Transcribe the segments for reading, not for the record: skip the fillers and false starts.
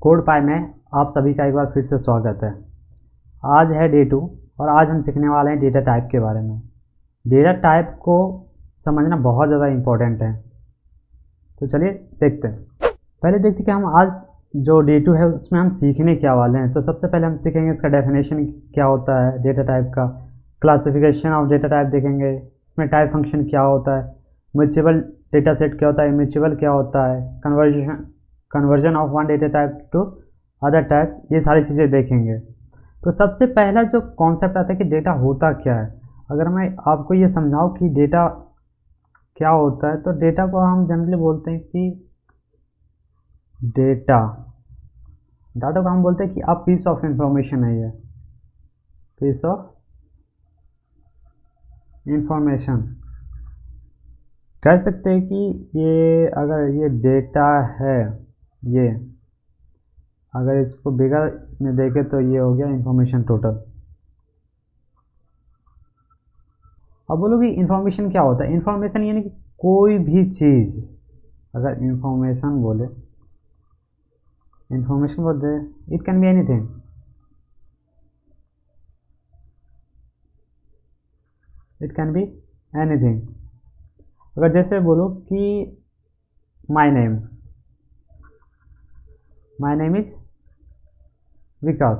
Code पाई में आप सभी का एक बार फिर से स्वागत है। आज है डे 2 और आज हम सीखने वाले हैं डेटा टाइप के बारे में। डेटा टाइप को समझना बहुत ज़्यादा इम्पोर्टेंट है, तो चलिए देखते हैं। पहले देखते हैं कि हम आज जो डे 2 है उसमें हम सीखने क्या वाले हैं। तो सबसे पहले हम सीखेंगे इसका डेफिनेशन क्या होता है डेटा टाइप का, क्लासिफिकेशन ऑफ डेटा टाइप देखेंगे, इसमें टाइप फंक्शन क्या होता है, म्यूचुअल डेटा सेट क्या होता है, इम्यूचुअल क्या होता है, conversion of one data type two other type, ये सारी चीज़ें देखेंगे। तो सबसे पहला जो कॉन्सेप्ट आता है कि डेटा होता क्या है। अगर मैं आपको ये समझाऊं कि डेटा क्या होता है, तो डेटा को हम जनरली बोलते हैं कि डाटा को हम बोलते हैं कि अब पीस ऑफ इंफॉर्मेशन है, ये पीस ऑफ इंफॉर्मेशन कह सकते हैं कि ये अगर ये डेटा है, ये अगर इसको बिगर में देखें तो ये हो गया इंफॉर्मेशन टोटल। अब बोलो कि इंफॉर्मेशन क्या होता है। इंफॉर्मेशन यानी कि कोई भी चीज़, अगर इंफॉर्मेशन बोले, इंफॉर्मेशन बोलते हैं it can be anything. It can be anything. अगर जैसे बोलो कि माय नेम इज विकास,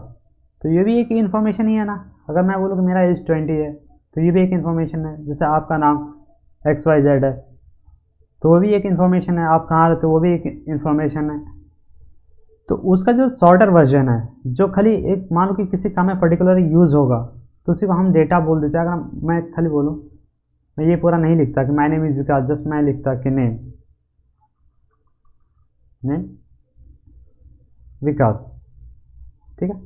तो ये भी एक इंफॉर्मेशन ही है ना। अगर मैं बोलूँ कि मेरा एज 20 है, तो ये भी एक इंफॉर्मेशन है। जैसे आपका नाम XYZ है, तो वो भी एक इंफॉर्मेशन है। आप कहाँ रहते हो, वो भी एक इंफॉर्मेशन है। तो उसका जो शॉर्टर वर्जन है, जो खाली एक मान लो कि किसी काम में पर्टिकुलर यूज़ होगा, तो उसी को हम डेटा बोल देते हैं। अगर मैं खाली बोलूँ, मैं ये पूरा नहीं लिखता कि my name is Vikas, just मैं लिखता कि नेम विकास, ठीक है।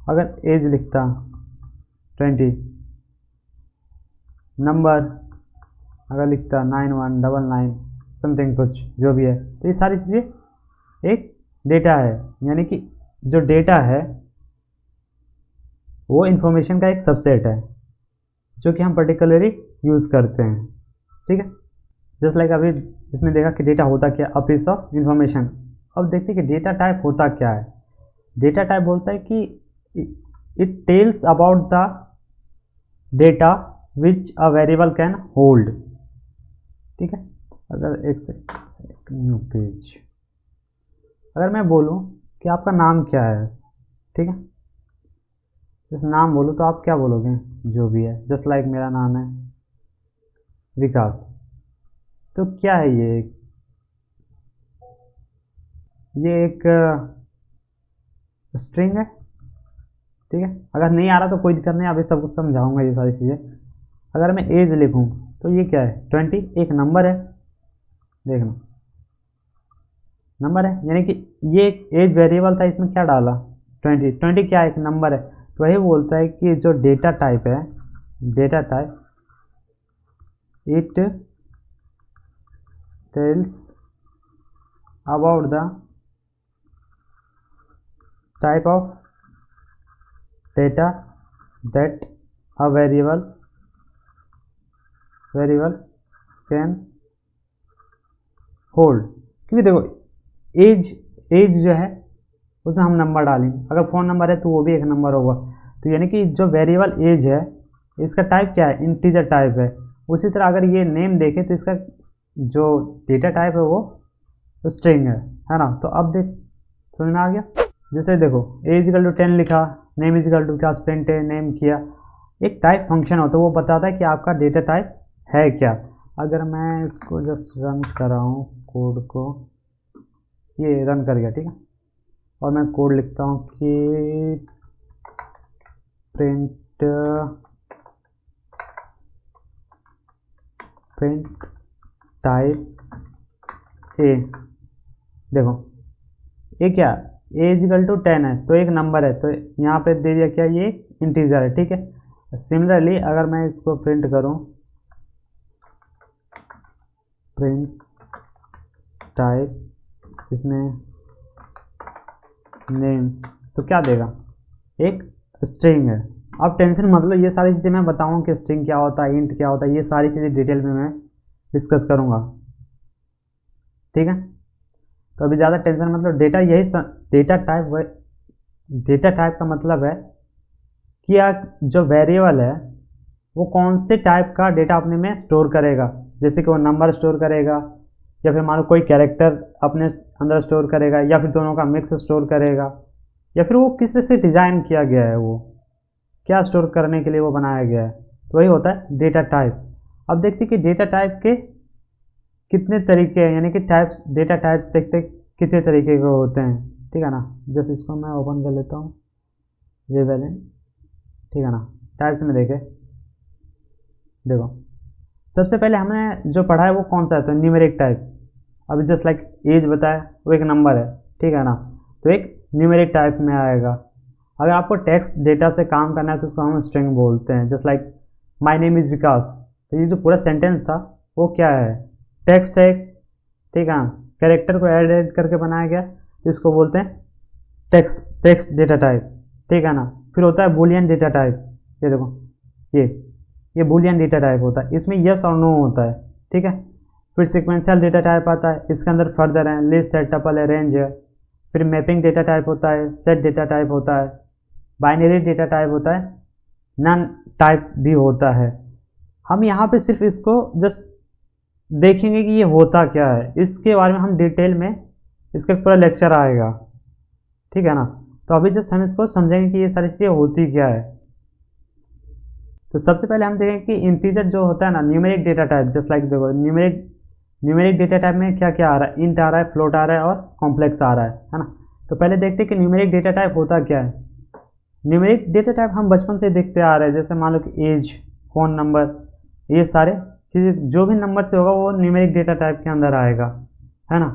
अगर एज लिखता 20, नंबर अगर लिखता 9199 समथिंग कुछ जो भी है, तो ये सारी चीज़ें एक डेटा है। यानी कि जो डेटा है वो इंफॉर्मेशन का एक सबसेट है जो कि हम पर्टिकुलरली यूज़ करते हैं, ठीक है। जस्ट लाइक अभी इसमें देखा कि डेटा होता क्या, अ पीस ऑफ इंफॉर्मेशन। अब देखते हैं कि डेटा टाइप होता क्या है। डेटा टाइप बोलता है कि it tells about the data which a variable can hold, ठीक है। अगर एक न्यू पेज, अगर मैं बोलूं कि आपका नाम क्या है, ठीक है, जैसे नाम बोलूं तो आप क्या बोलोगे, जो भी है। जस्ट लाइक मेरा नाम है विकास, तो क्या है ये एक स्ट्रिंग है, ठीक है। अगर नहीं आ रहा तो कोई दिक्कत नहीं, अभी सब कुछ समझाऊंगा ये सारी चीज़ें। अगर मैं एज लिखूं तो ये क्या है, 20 एक नंबर है, देखना नंबर है। यानी कि ये एज वेरिएबल था, इसमें क्या डाला 20 क्या है, एक नंबर है। तो वही बोलता है कि जो डेटा टाइप है, data type it tells about the type of data that a variable can hold. क्योंकि देखो एज जो है उसमें हम नंबर डालेंगे, अगर फ़ोन नंबर है तो वो भी एक नंबर होगा। तो यानी कि जो वेरिएबल एज है इसका टाइप क्या है, इंटीजर टाइप है। उसी तरह अगर ये नेम देखें तो इसका जो डेटा टाइप है वो स्ट्रिंग है ना। तो अब देख समझ में आ गया। जैसे देखो एज इक्वल टू 10 लिखा, नेम इज इक्वल टू क्या, प्रिंट है नेम किया, एक टाइप फंक्शन होता है वो बताता है कि आपका डेटा टाइप है क्या। अगर मैं इसको जस्ट रन कराऊँ कोड को, ये रन कर गया, ठीक है। और मैं कोड लिखता हूँ कि प्रिंट टाइप ए। देखो ये क्या, एज इक्वल टू 10 है तो एक नंबर है, तो यहाँ पे दे दिया क्या, ये इंटीजर है, ठीक है। सिमिलरली अगर मैं इसको प्रिंट करूँ प्रिंट टाइप इसमें नेम, तो क्या देगा, एक स्ट्रिंग है। अब टेंशन मत लो, ये सारी चीज़ें मैं बताऊँ कि स्ट्रिंग क्या होता है, इंट क्या होता है, ये सारी चीज़ें डिटेल में मैं डिस्कस करूँगा, ठीक है। तो अभी ज़्यादा टेंशन मतलब डेटा यही डेटा टाइप का मतलब है कि जो वेरिएबल है वो कौन से टाइप का डेटा अपने में स्टोर करेगा। जैसे कि वो नंबर स्टोर करेगा, या फिर मान लो कोई कैरेक्टर अपने अंदर स्टोर करेगा, या फिर दोनों का मिक्स स्टोर करेगा, या फिर वो किस तरह से डिज़ाइन किया गया है, वो क्या स्टोर करने के लिए वो बनाया गया है। तो वही होता है डेटा टाइप। अब देखते हैं कि डेटा टाइप के कितने तरीके हैं, यानी कि टाइप्स, डेटा टाइप्स देखते कितने तरीके के होते हैं। ठीक है ना। जैसे इसको मैं ओपन कर लेता हूँ, रिवेलेंट। ठीक है ना। टाइप्स में देखो सबसे पहले हमने जो पढ़ा है वो कौन सा है, तो न्यूमेरिक टाइप। अभी जस्ट लाइक एज बताया, वो एक नंबर है। ठीक है ना। तो एक न्यूमेरिक टाइप में आएगा। अगर आपको टेक्स्ट डेटा से काम करना है तो उसको हम स्ट्रिंग बोलते हैं। Just like my name is Vikas, तो ये जो पूरा सेंटेंस था वो क्या है, टेक्स्ट है। ठीक है। कैरेक्टर को ऐड करके बनाया गया, तो इसको बोलते हैं टेक्स्ट डेटा टाइप। ठीक है ना। फिर होता है बूलियन डेटा टाइप। ये देखो, ये बूलियन डेटा टाइप होता है, इसमें यस और नो होता है। ठीक है। फिर सिक्वेंशियल डेटा टाइप आता है, इसके अंदर फर्दर है, लिस्ट है, टपल है, रेंज है। फिर मैपिंग डेटा टाइप होता है, सेट डेटा टाइप होता है, बाइनरी डेटा टाइप होता है, नन टाइप भी होता है। हम यहाँ पे सिर्फ इसको जस्ट देखेंगे कि ये होता क्या है, इसके बारे में हम डिटेल में, इसका पूरा लेक्चर आएगा। ठीक है ना। तो अभी जस्ट हम इसको समझेंगे कि ये सारी चीज़ें होती क्या है। तो सबसे पहले हम देखेंगे कि इंटीजर जो होता है ना, numeric data type. Just like देखो, न्यूमेरिक डेटा टाइप में क्या क्या आ रहा है, इंट आ रहा है, फ्लोट आ रहा है और कॉम्प्लेक्स आ रहा है ना। तो पहले देखते हैं कि न्यूमेरिक डेटा टाइप होता क्या है। न्यूमेरिक डेटा टाइप हम बचपन से देखते आ रहे हैं। जैसे मान लो कि एज, फ़ोन नंबर, ये सारे चीज़ें जो भी नंबर से होगा वो न्यूमेरिक डेटा टाइप के अंदर आएगा, है ना।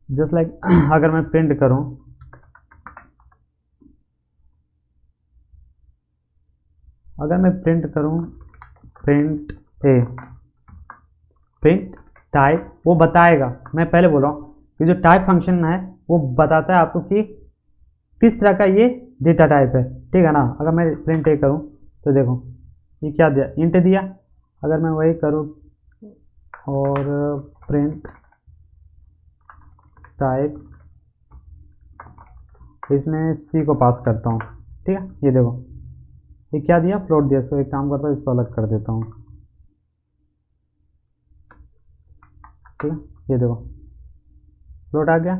जस्ट लाइक अगर मैं प्रिंट करूँ, प्रिंट टाइप, वो बताएगा। मैं पहले बोल रहा हूँ कि जो टाइप फंक्शन है वो बताता है आपको कि किस तरह का ये डेटा टाइप है। ठीक है ना। अगर मैं प्रिंट ए करूँ तो देखो ये क्या दिया, इंट दिया। अगर मैं वही करूँ और प्रिंट टाइप, इसमें सी को पास करता हूँ। ठीक है। ये देखो ये क्या दिया, फ्लोट दिया। सो एक काम करता हूँ, इसको अलग कर देता हूँ। ठीक है। ये देखो फ्लोट आ गया।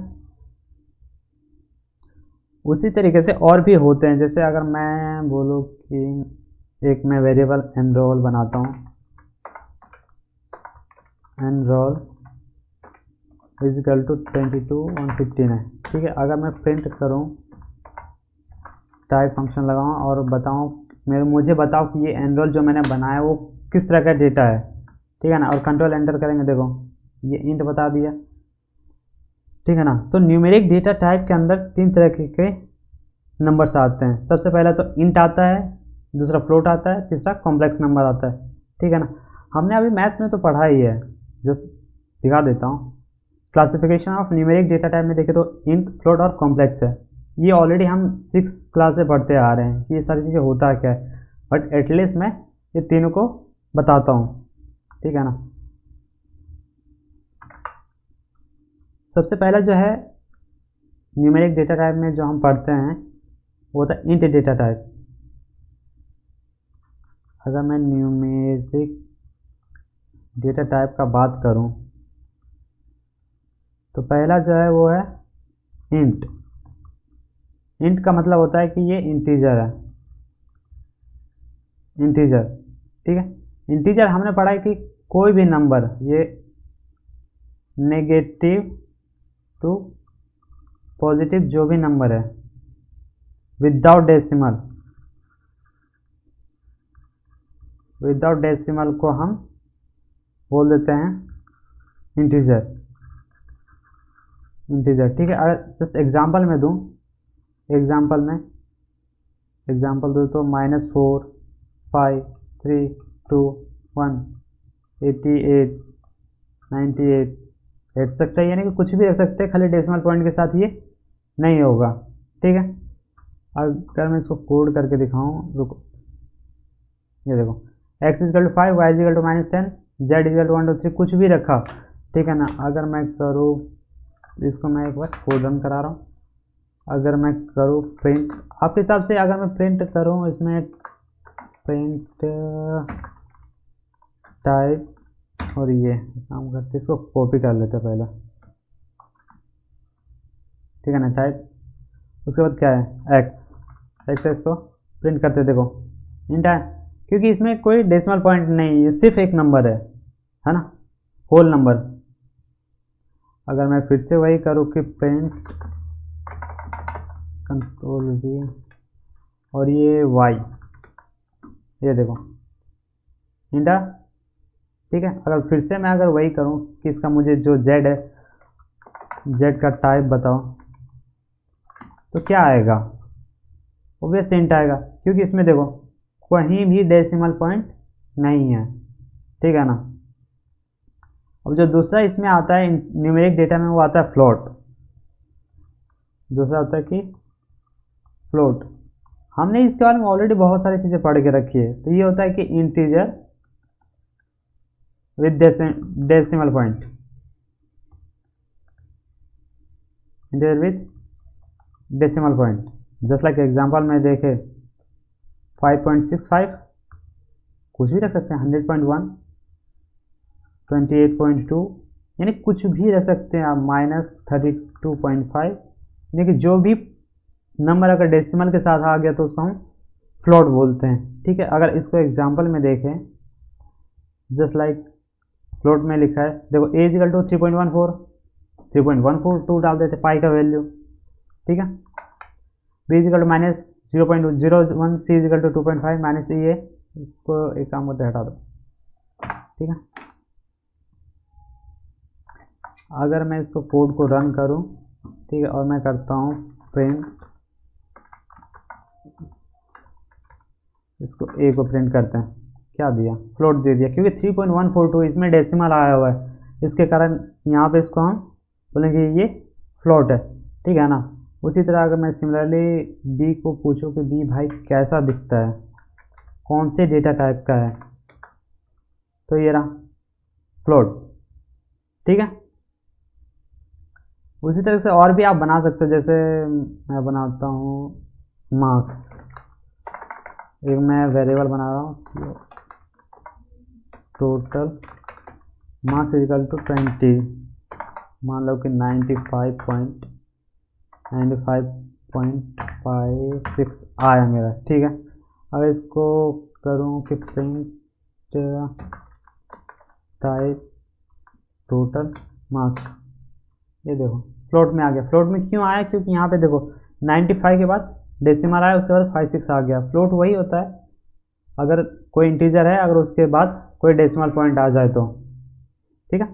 उसी तरीके से और भी होते हैं। जैसे अगर मैं बोलूँ कि एक मैं वेरिएबल एनरोल बनाता हूँ, एनरोल इजिकल टू 22 है। ठीक है। अगर मैं प्रिंट करूँ, टाइप फंक्शन लगाऊँ और बताऊँ, मुझे बताओ कि ये एनरोल जो मैंने बनाया वो किस तरह का डेटा है। ठीक है ना। और कंट्रोल एंटर करेंगे, देखो ये इंट बता दिया। ठीक है ना। तो न्यूमेरिक डेटा टाइप के अंदर 3 तरह के नंबर्स आते हैं। सबसे पहला तो इंट आता है, दूसरा फ्लोट आता है, तीसरा कॉम्प्लेक्स नंबर आता है। ठीक है ना। हमने अभी मैथ्स में तो पढ़ा ही है, जस्ट दिखा देता हूँ। Classification of numeric data type में देखें तो इंट, फ्लोट और कॉम्प्लेक्स है। ये ऑलरेडी हम 6 क्लास से पढ़ते आ रहे हैं कि ये सारी चीज़ें होता क्या है, बट एटलीस्ट मैं ये तीनों को बताता हूँ। ठीक है ना। सबसे पहला जो है न्यूमेरिक डेटा टाइप में जो हम पढ़ते हैं वो होता है इंट डेटा टाइप। अगर मैं न्यूमेरिक डेटा टाइप का बात करूं तो पहला जो है वो है इंट। इंट का मतलब होता है कि ये इंटीजर है, इंटीजर। ठीक है। इंटीजर हमने पढ़ा है कि कोई भी नंबर, ये नेगेटिव टू पॉजिटिव जो भी नंबर है विदाउट डेसिमल को हम बोल देते हैं इंटीजर। ठीक है। अगर जस्ट एग्जांपल में दूं, एग्जांपल दूं तो -4 5 3 2 1 88 98 रख सकते हैं, यानी कि कुछ भी रख सकते हैं, खाली डेसिमल पॉइंट के साथ ये नहीं होगा। ठीक है। अगर मैं इसको कोड करके दिखाऊं, रुको, ये देखो x = 5, y = -10, z = 1 2 3, कुछ भी रखा। ठीक है ना। अगर मैं करूँ इसको मैं एक बार कोड रन करा रहा हूँ। अगर मैं करूँ प्रिंट, आपके हिसाब से अगर मैं प्रिंट करूँ इसमें प्रिंट टाइप, और ये काम करते इसको कॉपी कर लेते पहले, ठीक है ना, टाइप, उसके बाद क्या है एक्स, एक्स इसको प्रिंट करते, देखो इंट है, क्योंकि इसमें कोई डेसिमल पॉइंट नहीं है, सिर्फ एक नंबर है ना, होल नंबर। अगर मैं फिर से वही करूँ कि प्रिंट कंट्रोल वी और ये वाई, ये देखो इंटा, ठीक है। अगर फिर से मैं अगर वही करूँ कि इसका मुझे जो जेड है, जेड का टाइप बताओ, तो क्या आएगा, ऑब्वियस इंट आएगा, क्योंकि इसमें देखो कहीं भी डेसिमल पॉइंट नहीं है, ठीक है ना। अब जो दूसरा इसमें आता है न्यूमेरिक डेटा में, वो आता है फ्लोट। दूसरा होता है कि फ्लोट, हमने इसके बारे में ऑलरेडी बहुत सारी चीज़ें पढ़ के रखी है। तो ये होता है कि integer with decimal point, integer with decimal point, just like example में देखे 5.65, कुछ भी रख सकते हैं, 100.1, 28.2, यानी कुछ भी रख सकते हैं आप, -32.5, यानी कि जो भी नंबर अगर डेसिमल के साथ आ गया तो उसको हम फ्लोट बोलते हैं, ठीक है। अगर इसको एग्जांपल में देखें, जस्ट लाइक फ्लोट में लिखा है, देखो a इक्वल टू 3.14, 3.142 डाल देते पाई का वैल्यू, ठीक है। b equal to -0.01, c equal to 2.5 minus ये, इसको एक काम करते हटा दो, ठीक है। अगर मैं इसको कोड को रन करूं, ठीक है, और मैं करता हूं प्रिंट, इसको a को प्रिंट करते हैं, क्या दिया, फ्लोट दे दिया, क्योंकि 3.142 इसमें डेसिमल आया हुआ है, इसके कारण यहाँ पे इसको हम बोलेंगे ये फ्लोट है, ठीक है ना। उसी तरह अगर मैं सिमिलरली b को पूछूं कि b भाई कैसा दिखता है, कौन से डेटा टाइप का है, तो ये रहा फ्लोट, ठीक है। उसी तरह से और भी आप बना सकते हो, जैसे मैं बनाता हूँ मार्क्स, एक मैं वेरिएबल बना रहा हूँ, टोटल मार्क्स इक्वल टू 20, मान लो कि 95.56 आया मेरा, ठीक है। अगर इसको करूँ कि प्रिंट टाइप टोटल मार्क्स, ये देखो फ्लोट में आ गया। फ्लोट में क्यों आया, क्योंकि यहाँ पे देखो 95 के बाद डेसिमल आया, उसके बाद 56 आ गया। फ्लोट वही होता है अगर कोई इंटीजर है, अगर उसके बाद कोई डेसिमल पॉइंट आ जाए तो, ठीक है।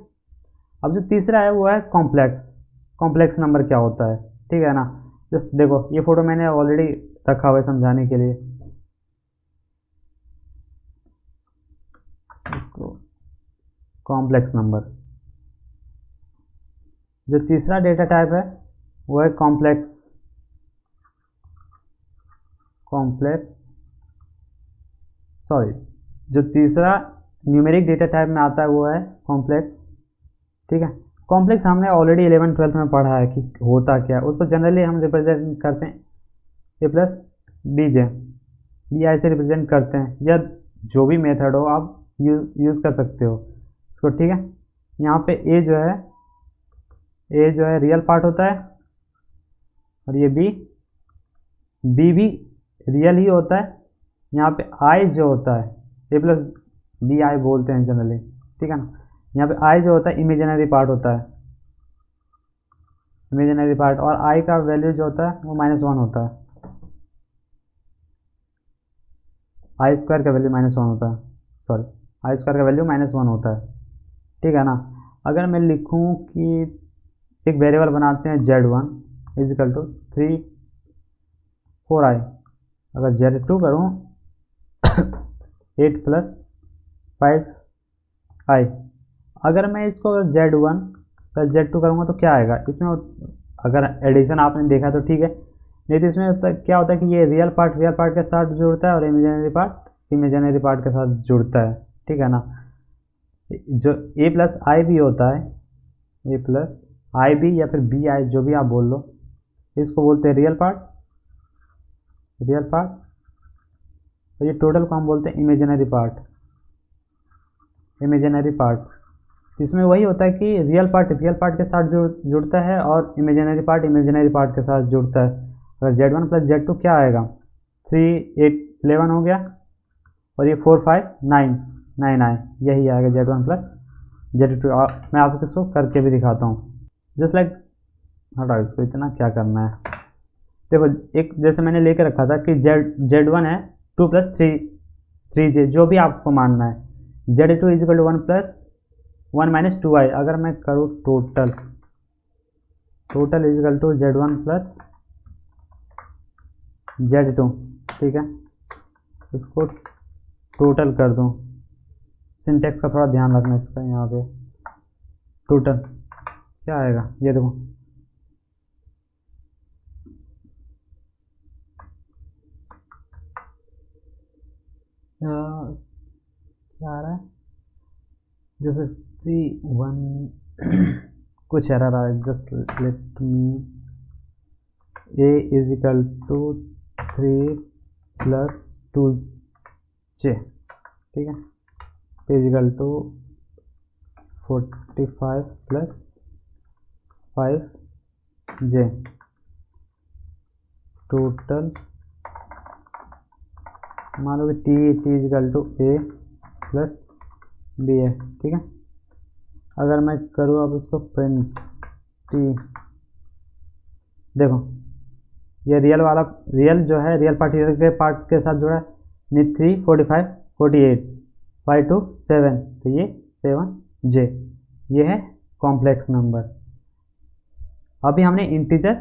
अब जो तीसरा है वो है कॉम्प्लेक्स। कॉम्प्लेक्स नंबर क्या होता है, ठीक है ना। जस्ट देखो ये फोटो मैंने ऑलरेडी रखा हुआ है समझाने के लिए, इसको कॉम्प्लेक्स नंबर। जो तीसरा डेटा टाइप है वो है जो तीसरा न्यूमेरिक डेटा टाइप में आता है वो है कॉम्प्लेक्स, ठीक है। कॉम्प्लेक्स हमने ऑलरेडी 11th-12th में पढ़ा है कि होता क्या है। उसको जनरली हम रिप्रेजेंट करते हैं A plus B J, B I से रिप्रेजेंट करते हैं, या जो भी मेथड हो आप यूज़ कर सकते हो इसको, ठीक है। यहाँ पे ए जो है रियल पार्ट होता है, और ये बी भी रियल ही होता है। यहाँ पे आई जो होता है, ए प्लस बी आई बोलते हैं जनरली, ठीक है ना। यहाँ पे आई जो होता है इमेजिनरी पार्ट होता है, इमेजिनरी पार्ट, और आई का वैल्यू जो होता है वो -1 होता है, आई स्क्वायर का वैल्यू -1 होता है, सॉरी आई स्क्वायर का वैल्यू -1 होता है, ठीक है ना। अगर मैं लिखूँ कि एक वेरिएबल बनाते हैं z1 is equal to 4i, अगर z2 करूँ 8 + 5i, अगर मैं इसको अगर z1 + z2 करूँगा तो क्या आएगा इसमें, अगर एडिशन आपने देखा तो ठीक है, नहीं तो इसमें क्या होता है कि ये रियल पार्ट के साथ जुड़ता है और इमेजिनरी पार्ट के साथ जुड़ता है, ठीक है ना। जो a + i भी होता है, a + आई बी या फिर बी आई, जो भी आप बोल लो, इसको बोलते हैं रियल पार्ट, और ये टोटल को हम बोलते हैं इमेजिनरी पार्ट। तो इसमें वही होता है कि रियल पार्ट के साथ जुड़ता है और इमेजिनरी पार्ट के साथ जुड़ता है। अगर Z1 प्लस Z2 क्या आएगा, 3 8 11 हो गया, और ये 4 5 9 आए, यही आएगा Z1 प्लस Z2। मैं आपको इसको करके भी दिखाता हूँ, जस्ट लाइक, हटाओ इसको, इतना क्या करना है। देखो, एक जैसे मैंने लेके रखा था कि Z1 है 2 प्लस 3J, जो भी आपको मानना है। Z2 is equal to 1 plus 1 minus 2i। अगर मैं करूँ total is equal to Z1 plus Z2, ठीक है, इसको टोटल कर दूँ। सिंटेक्स का थोड़ा ध्यान रखना इसका, यहाँ पे टोटल क्या आएगा, ये देखो, क्या आ रहा है, जैसे 3 1 कुछ एरर आ रहा है, just let me, a equal to 3 plus 2j, ठीक है, is equal to 45 plus 5j, total मान लो कि t equal to a plus b है, ठीक है। अगर मैं करूँ अब इसको प्रिंट t, देखो ये रियल जो है, रियल पार्ट के साथ जुड़ा है, 3 45 48 5 2 7, तो ये 7j, ये है कॉम्प्लेक्स नंबर। अभी हमने इंटीजर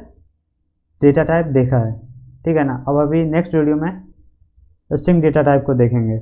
डेटा टाइप देखा है, ठीक है ना। अब अभी नेक्स्ट वीडियो में स्ट्रिंग डेटा टाइप को देखेंगे।